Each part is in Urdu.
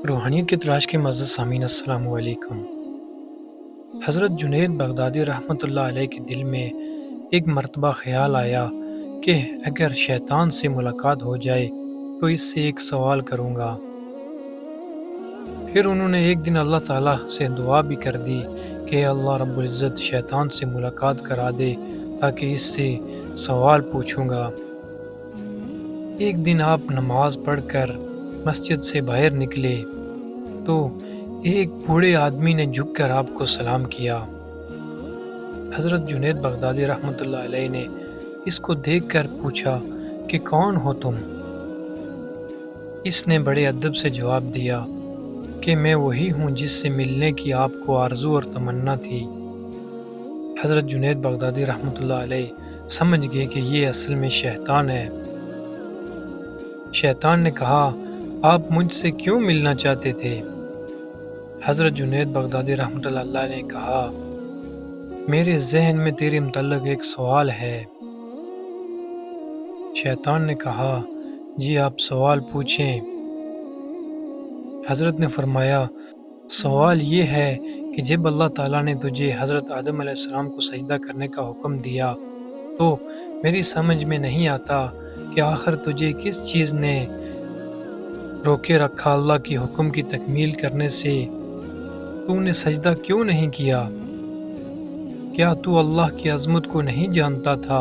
روحانیت کی تلاش کے معزز سامعین السلام علیکم۔ حضرت جنید بغدادی رحمۃ اللہ علیہ کے دل میں ایک مرتبہ خیال آیا کہ اگر شیطان سے ملاقات ہو جائے تو اس سے ایک سوال کروں گا۔ پھر انہوں نے ایک دن اللہ تعالیٰ سے دعا بھی کر دی کہ اللہ رب العزت شیطان سے ملاقات کرا دے تاکہ اس سے سوال پوچھوں گا۔ ایک دن آپ نماز پڑھ کر مسجد سے باہر نکلے تو ایک بوڑھے آدمی نے جھک کر آپ کو سلام کیا۔ حضرت جنید بغدادی رحمۃ اللہ علیہ نے اس کو دیکھ کر پوچھا کہ کون ہو تم؟ اس نے بڑے ادب سے جواب دیا کہ میں وہی ہوں جس سے ملنے کی آپ کو آرزو اور تمنا تھی۔ حضرت جنید بغدادی رحمۃ اللہ علیہ سمجھ گئے کہ یہ اصل میں شیطان ہے۔ شیطان نے کہا، آپ مجھ سے کیوں ملنا چاہتے تھے؟ حضرت جنید بغدادی رحمۃ اللہ علیہ نے کہا، میرے ذہن میں تیرے متعلق ایک سوال ہے۔ شیطان نے کہا، جی آپ سوال پوچھیں۔ حضرت نے فرمایا، سوال یہ ہے کہ جب اللہ تعالیٰ نے تجھے حضرت آدم علیہ السلام کو سجدہ کرنے کا حکم دیا تو میری سمجھ میں نہیں آتا کہ آخر تجھے کس چیز نے روکے رکھا اللہ کی حکم کی تکمیل کرنے سے؟ تو نے سجدہ کیوں نہیں کیا؟ کیا تو اللہ کی عظمت کو نہیں جانتا تھا؟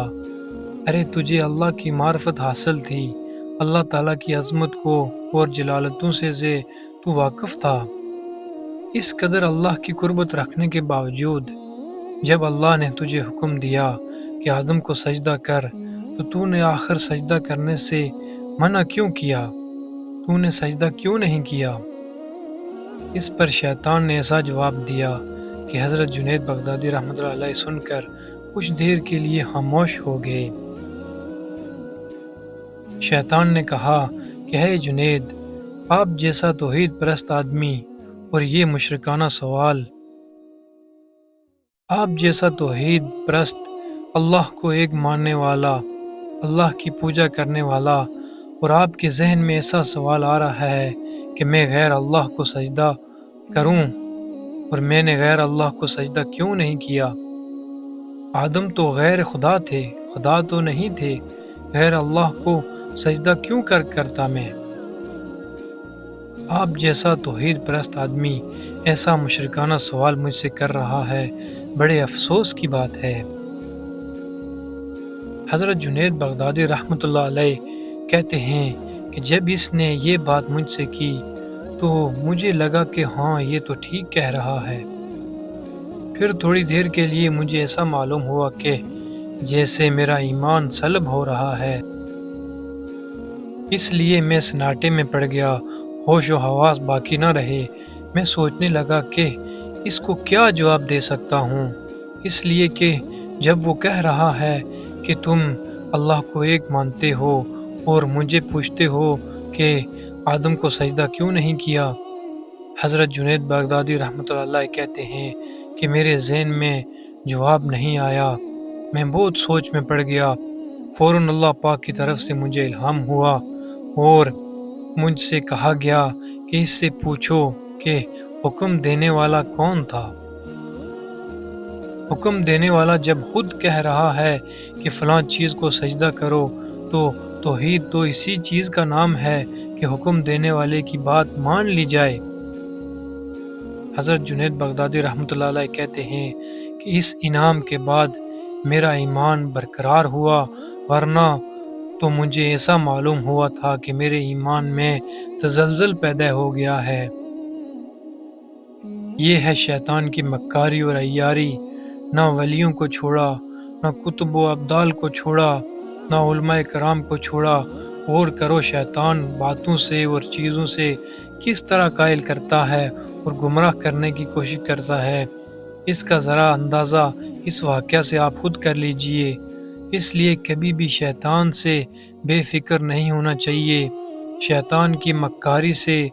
ارے تجھے اللہ کی معرفت حاصل تھی، اللہ تعالیٰ کی عظمت کو اور جلالتوں سے تو واقف تھا۔ اس قدر اللہ کی قربت رکھنے کے باوجود جب اللہ نے تجھے حکم دیا کہ آدم کو سجدہ کر تو نے آخر سجدہ کرنے سے منع کیوں کیا؟ تو نے سجدہ کیوں نہیں کیا؟ اس پر شیطان نے ایسا جواب دیا کہ حضرت جنید بغدادی رحمۃ اللہ علیہ سن کر کچھ دیر کے لیے خاموش ہو گئے۔ شیطان نے کہا کہ اے جنید، آپ جیسا توحید پرست آدمی اور یہ مشرکانہ سوال، آپ جیسا توحید پرست، اللہ کو ایک ماننے والا، اللہ کی پوجا کرنے والا، اور آپ کے ذہن میں ایسا سوال آ رہا ہے کہ میں غیر اللہ کو سجدہ کروں، اور میں نے غیر اللہ کو سجدہ کیوں نہیں کیا؟ آدم تو غیر خدا تھے، خدا تو نہیں تھے، غیر اللہ کو سجدہ کیوں کرتا میں؟ آپ جیسا توحید پرست آدمی ایسا مشرکانہ سوال مجھ سے کر رہا ہے، بڑے افسوس کی بات ہے۔ حضرت جنید بغدادی رحمۃ اللہ علیہ کہتے ہیں کہ جب اس نے یہ بات مجھ سے کی تو مجھے لگا کہ ہاں یہ تو ٹھیک کہہ رہا ہے۔ پھر تھوڑی دیر کے لیے مجھے ایسا معلوم ہوا کہ جیسے میرا ایمان سلب ہو رہا ہے۔ اس لیے میں سناٹے میں پڑ گیا، ہوش و حواس باقی نہ رہے۔ میں سوچنے لگا کہ اس کو کیا جواب دے سکتا ہوں، اس لیے کہ جب وہ کہہ رہا ہے کہ تم اللہ کو ایک مانتے ہو اور مجھے پوچھتے ہو کہ آدم کو سجدہ کیوں نہیں کیا۔ حضرت جنید بغدادی رحمۃ اللہ علیہ کہتے ہیں کہ میرے ذہن میں جواب نہیں آیا، میں بہت سوچ میں پڑ گیا۔ فوراً اللہ پاک کی طرف سے مجھے الہام ہوا اور مجھ سے کہا گیا کہ اس سے پوچھو کہ حکم دینے والا کون تھا۔ حکم دینے والا جب خود کہہ رہا ہے کہ فلاں چیز کو سجدہ کرو تو توحید تو اسی چیز کا نام ہے کہ حکم دینے والے کی بات مان لی جائے۔ حضرت جنید بغدادی رحمۃ اللہ علیہ کہتے ہیں کہ اس انعام کے بعد میرا ایمان برقرار ہوا، ورنہ تو مجھے ایسا معلوم ہوا تھا کہ میرے ایمان میں تزلزل پیدا ہو گیا ہے۔ یہ ہے شیطان کی مکاری اور عیاری، نہ ولیوں کو چھوڑا، نہ کتب و ابدال کو چھوڑا، نہ علماء کرام کو چھوڑا۔ غور کرو شیطان باتوں سے اور چیزوں سے کس طرح قائل کرتا ہے اور گمراہ کرنے کی کوشش کرتا ہے۔ اس کا ذرا اندازہ اس واقعہ سے آپ خود کر لیجئے۔ اس لیے کبھی بھی شیطان سے بے فکر نہیں ہونا چاہیے۔ شیطان کی مکاری سے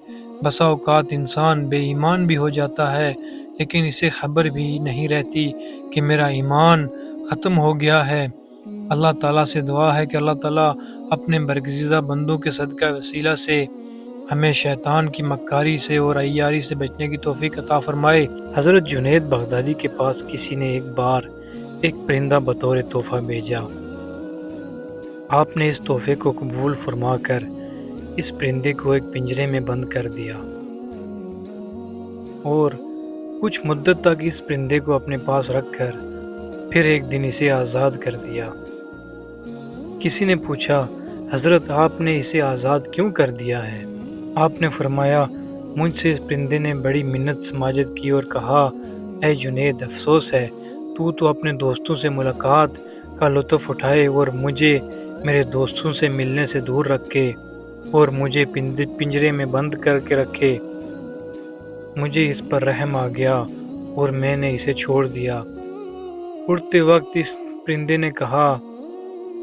بسا اوقات انسان بے ایمان بھی ہو جاتا ہے، لیکن اسے خبر بھی نہیں رہتی کہ میرا ایمان ختم ہو گیا ہے۔ اللہ تعالیٰ سے دعا ہے کہ اللہ تعالیٰ اپنے برگزیدہ بندوں کے صدقہ وسیلہ سے ہمیں شیطان کی مکاری سے اور عیاری سے بچنے کی توفیق عطا فرمائے۔ حضرت جنید بغدادی کے پاس کسی نے ایک بار ایک پرندہ بطور تحفہ بھیجا۔ آپ نے اس تحفے کو قبول فرما کر اس پرندے کو ایک پنجرے میں بند کر دیا اور کچھ مدت تک اس پرندے کو اپنے پاس رکھ کر پھر ایک دن اسے آزاد کر دیا۔ کسی نے پوچھا، حضرت آپ نے اسے آزاد کیوں کر دیا ہے؟ آپ نے فرمایا، مجھ سے اس پرندے نے بڑی منت سماجت کی اور کہا، اے جنید، افسوس ہے تو اپنے دوستوں سے ملاقات کا لطف اٹھائے اور مجھے میرے دوستوں سے ملنے سے دور رکھے اور مجھے پنجرے میں بند کر کے رکھے۔ مجھے اس پر رحم آ گیا اور میں نے اسے چھوڑ دیا۔ اڑتے وقت اس پرندے نے کہا،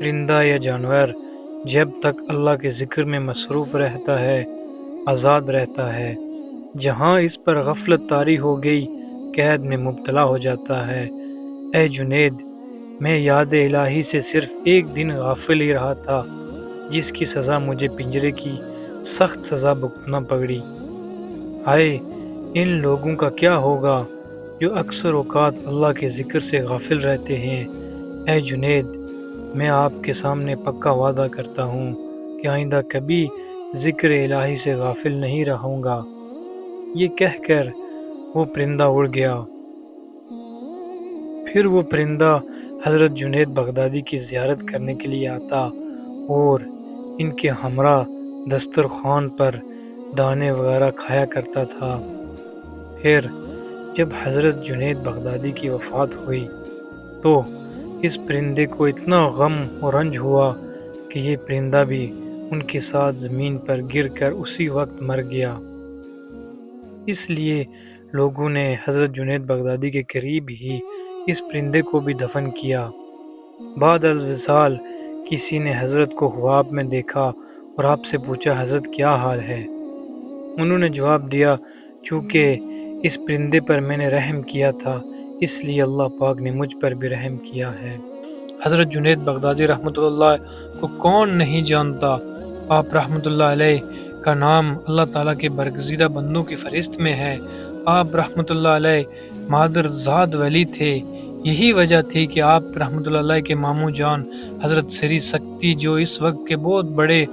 پرندہ یا جانور جب تک اللہ کے ذکر میں مصروف رہتا ہے آزاد رہتا ہے، جہاں اس پر غفلت طاری ہو گئی قید میں مبتلا ہو جاتا ہے۔ اے جنید، میں یاد الہی سے صرف ایک دن غافل ہی رہا تھا، جس کی سزا مجھے پنجرے کی سخت سزا بھگتنا پڑی۔ ہائے ان لوگوں کا کیا ہوگا جو اکثر اوقات اللہ کے ذکر سے غافل رہتے ہیں۔ اے جنید، میں آپ کے سامنے پکا وعدہ کرتا ہوں کہ آئندہ کبھی ذکر الہی سے غافل نہیں رہوں گا۔ یہ کہہ کر وہ پرندہ اڑ گیا۔ پھر وہ پرندہ حضرت جنید بغدادی کی زیارت کرنے کے لیے آتا اور ان کے ہمراہ دسترخوان پر دانے وغیرہ کھایا کرتا تھا۔ پھر جب حضرت جنید بغدادی کی وفات ہوئی تو اس پرندے کو اتنا غم اور رنج ہوا کہ یہ پرندہ بھی ان کے ساتھ زمین پر گر کر اسی وقت مر گیا۔ اس لیے لوگوں نے حضرت جنید بغدادی کے قریب ہی اس پرندے کو بھی دفن کیا۔ بعد الوصال کسی نے حضرت کو خواب میں دیکھا اور آپ سے پوچھا، حضرت کیا حال ہے؟ انہوں نے جواب دیا، چونکہ اس پرندے پر میں نے رحم کیا تھا اس لیے اللہ پاک نے مجھ پر بھی رحم کیا ہے۔ حضرت جنید بغدادی رحمۃ اللہ کو کون نہیں جانتا؟ آپ رحمۃ اللہ علیہ کا نام اللہ تعالیٰ کے برگزیدہ بندوں کی فہرست میں ہے۔ آپ رحمۃ اللہ علیہ مادر زاد ولی تھے۔ یہی وجہ تھی کہ آپ رحمۃ اللہ علیہ کے ماموں جان حضرت سری سکتی، جو اس وقت کے بہت بڑے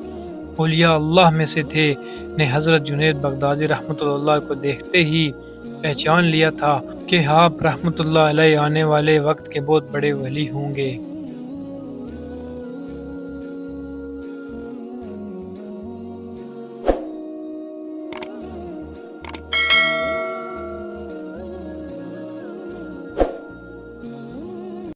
اولیاء اللہ میں سے تھے، نے حضرت جنید بغدادی رحمۃ اللہ کو دیکھتے ہی پہچان لیا تھا کہ آپ رحمۃ اللہ علیہ آنے والے وقت کے بہت بڑے ولی ہوں گے۔